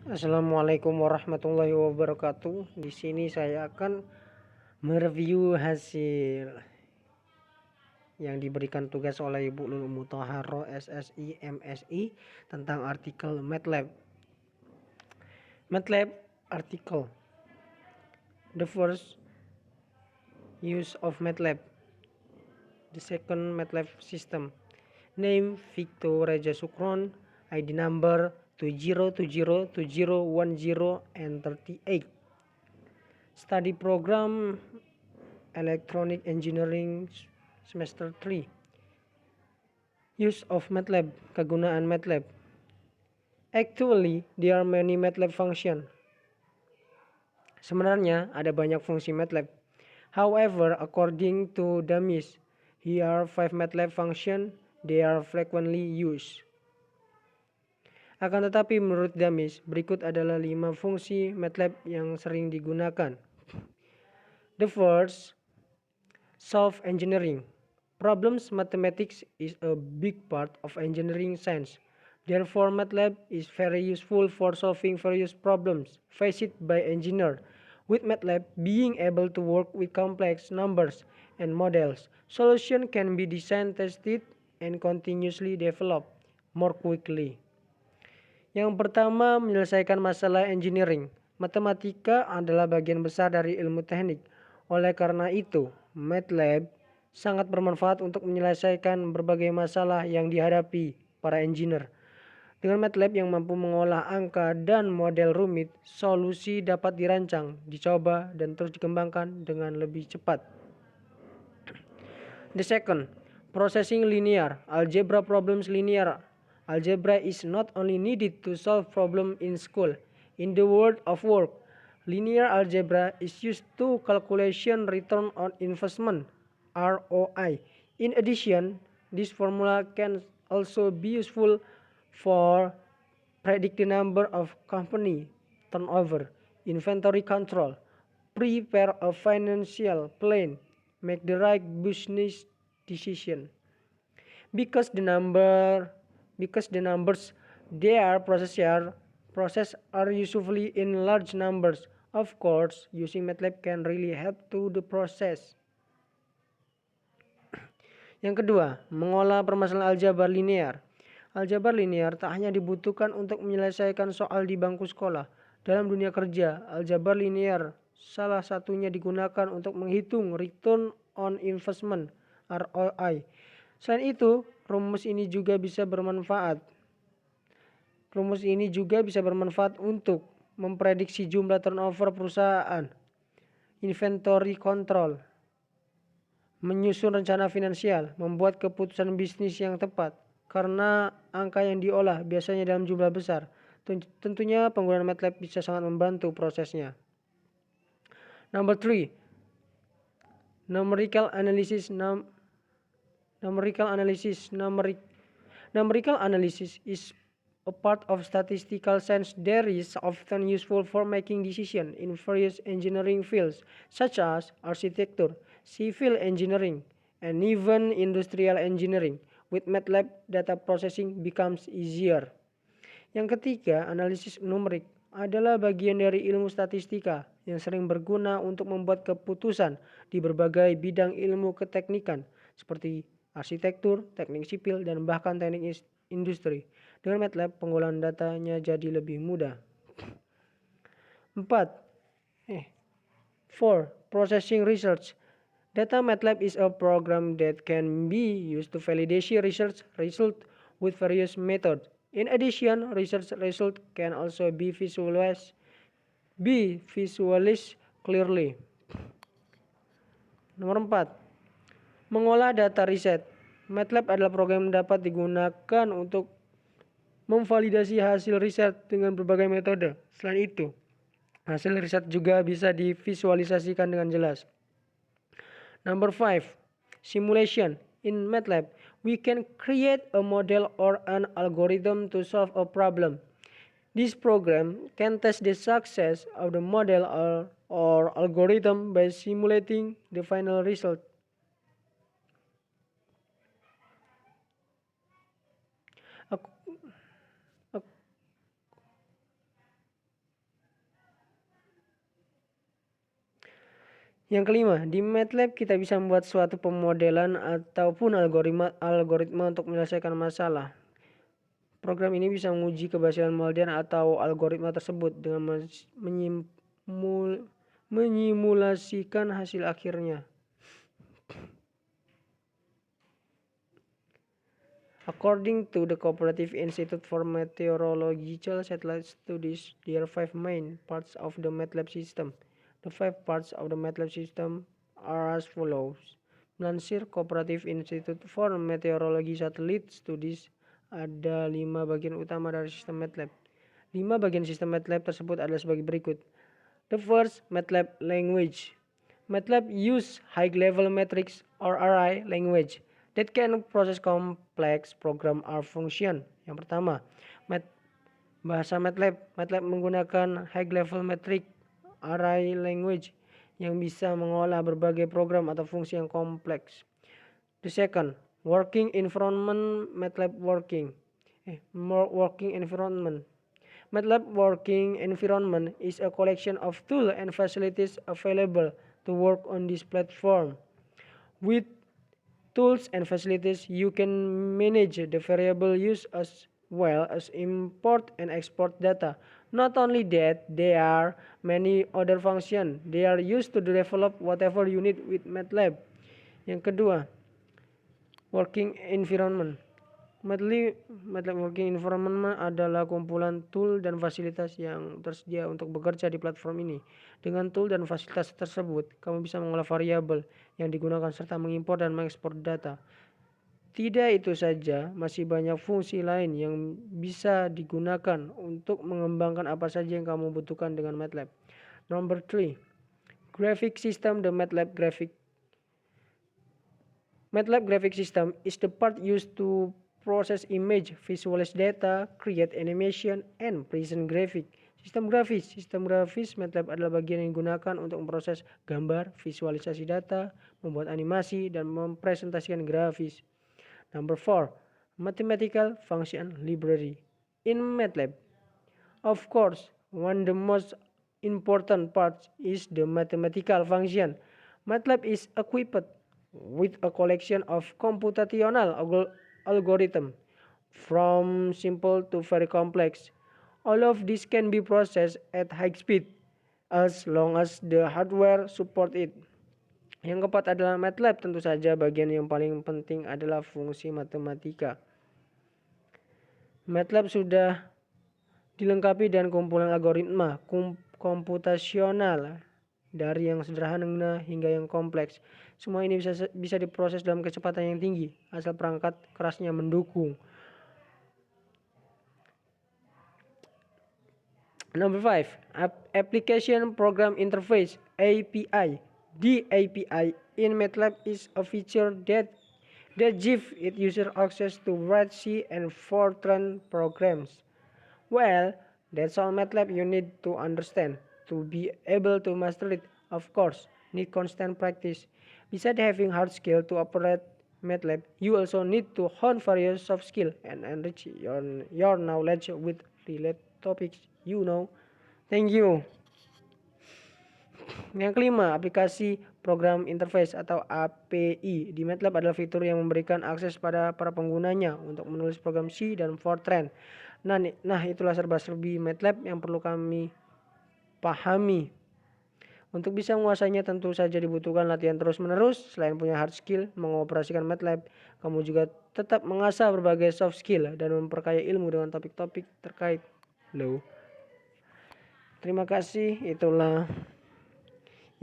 Assalamualaikum warahmatullahi wabarakatuh. Di sini saya akan mereview hasil yang diberikan tugas oleh Ibu Lulu Mutaharo SSI MSI tentang artikel MATLAB. MATLAB article. The first use of MATLAB. The second MATLAB system. Name Victor Raja Sukron. ID number 20202010 and 38. Study program Electronic Engineering Semester 3. Use of MATLAB. Kegunaan MATLAB. Actually, there are many MATLAB function. Sebenarnya ada banyak fungsi MATLAB. However, according to Damis, here are 5 MATLAB function they are frequently used. Akan tetapi menurut Damis, berikut adalah 5 fungsi MATLAB yang sering digunakan. The first, solve engineering. Problems mathematics is a big part of engineering science. Therefore, MATLAB is very useful for solving various problems faced by engineers. With MATLAB being able to work with complex numbers and models, solution can be designed, tested, and continuously developed more quickly. Yang pertama, menyelesaikan masalah engineering. Matematika adalah bagian besar dari ilmu teknik. Oleh karena itu, MATLAB sangat bermanfaat untuk menyelesaikan berbagai masalah yang dihadapi para engineer. Dengan MATLAB yang mampu mengolah angka dan model rumit, solusi dapat dirancang, dicoba, dan terus dikembangkan dengan lebih cepat. The second, processing linear. Algebra problems linear. Algebra is not only needed to solve problems in school. In the world of work, linear algebra is used to calculation return on investment, ROI. In addition, this formula can also be useful for predict the number of company turnover, inventory control, prepare a financial plan, make the right business decision. Because the numbers they are processed are usually in large numbers. Of course, using MATLAB can really help to the process. Yang kedua, mengolah permasalahan aljabar linear. Aljabar linear tak hanya dibutuhkan untuk menyelesaikan soal di bangku sekolah. Dalam dunia kerja, aljabar linear salah satunya digunakan untuk menghitung return on investment, ROI. Selain itu, rumus ini juga bisa bermanfaat untuk memprediksi jumlah turnover perusahaan, inventory control, menyusun rencana finansial, membuat keputusan bisnis yang tepat. Karena angka yang diolah biasanya dalam jumlah besar, tentunya penggunaan MATLAB bisa sangat membantu prosesnya. Number 3, numerical analysis. Numerical analysis is a part of statistical science that is often useful for making decisions in various engineering fields such as architecture, civil engineering, and even industrial engineering. With MATLAB, data processing becomes easier. Yang ketiga, analisis numerik adalah bagian dari ilmu statistika yang sering berguna untuk membuat keputusan di berbagai bidang ilmu keteknikan seperti arsitektur, teknik sipil, dan bahkan teknik industri. Dengan MATLAB, pengolahan datanya jadi lebih mudah. 4. Processing research. Data MATLAB is a program that can be used to validate research results with various methods. In addition, research results can also be visualized clearly. Nomor 4. Mengolah data riset. MATLAB adalah program yang dapat digunakan untuk memvalidasi hasil riset dengan berbagai metode. Selain itu, hasil riset juga bisa divisualisasikan dengan jelas. Number 5, simulation. In MATLAB, we can create a model or an algorithm to solve a problem. This program can test the success of the model or algorithm by simulating the final result. Yang kelima, di MATLAB kita bisa membuat suatu pemodelan ataupun algoritma untuk menyelesaikan masalah. Program ini bisa menguji keberhasilan model atau algoritma tersebut dengan menyimulasikan hasil akhirnya. According to the Cooperative Institute for Meteorological Satellite Studies, there are 5 main parts of the MATLAB system. The 5 parts of the MATLAB system are as follows. Melansir Cooperative Institute for Meteorology Satellite Studies, ada 5 bagian utama dari sistem MATLAB. 5 bagian sistem MATLAB tersebut adalah sebagai berikut. The first, MATLAB language. MATLAB use high-level matrix or array language that can process complex program or function. Yang pertama, bahasa MATLAB. MATLAB menggunakan high-level matrix array language yang bisa mengolah berbagai program atau fungsi yang kompleks. The second, working environment. MATLAB working environment. MATLAB working environment is a collection of tools and facilities available to work on this platform. With tools and facilities, you can manage the variable use as well as import and export data. Not only that, there are many other functions. They are used to develop whatever you need with MATLAB. Yang kedua, working environment. MATLAB working environment adalah kumpulan tool dan fasilitas yang tersedia untuk bekerja di platform ini. Dengan tool dan fasilitas tersebut, kamu bisa mengolah variabel yang digunakan serta mengimpor dan mengekspor data. Tidak itu saja, masih banyak fungsi lain yang bisa digunakan untuk mengembangkan apa saja yang kamu butuhkan dengan MATLAB. Number 3, graphic system. The MATLAB graphic system is the part used to process image, visualize data, create animation, and present graphic. Sistem grafis MATLAB adalah bagian yang digunakan untuk memproses gambar, visualisasi data, membuat animasi, dan mempresentasikan grafis. Number 4, mathematical function library. In MATLAB, of course, one of the most important parts is the mathematical function. MATLAB is equipped with a collection of computational algorithm, from simple to very complex. All of this can be processed at high speed as long as the hardware support it. Yang keempat adalah MATLAB. Tentu saja bagian yang paling penting adalah fungsi matematika. MATLAB sudah dilengkapi dengan kumpulan algoritma komputasional dari yang sederhana hingga yang kompleks. Semua ini bisa diproses dalam kecepatan yang tinggi asal perangkat kerasnya mendukung. Number 5, application program interface (API). The API in MATLAB is a feature that gives it user access to write C and Fortran programs. Well, that's all MATLAB you need to understand. To be able to master it, of course, need constant practice. Besides having hard skill to operate MATLAB, you also need to hone various soft skill and enrich your knowledge with related topics. Thank you. Yang kelima, aplikasi program interface atau API di MATLAB adalah fitur yang memberikan akses pada para penggunanya untuk menulis program C dan Fortran. Nah, itulah serba-serbi MATLAB yang perlu kami pahami. Untuk bisa menguasainya tentu saja dibutuhkan latihan terus-menerus. Selain punya hard skill mengoperasikan MATLAB, kamu juga tetap mengasah berbagai soft skill dan memperkaya ilmu dengan topik-topik terkait. Terima kasih, itulah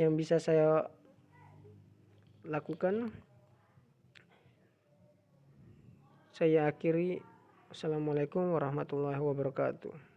yang bisa saya lakukan. Saya akhiri. Assalamualaikum warahmatullahi wabarakatuh.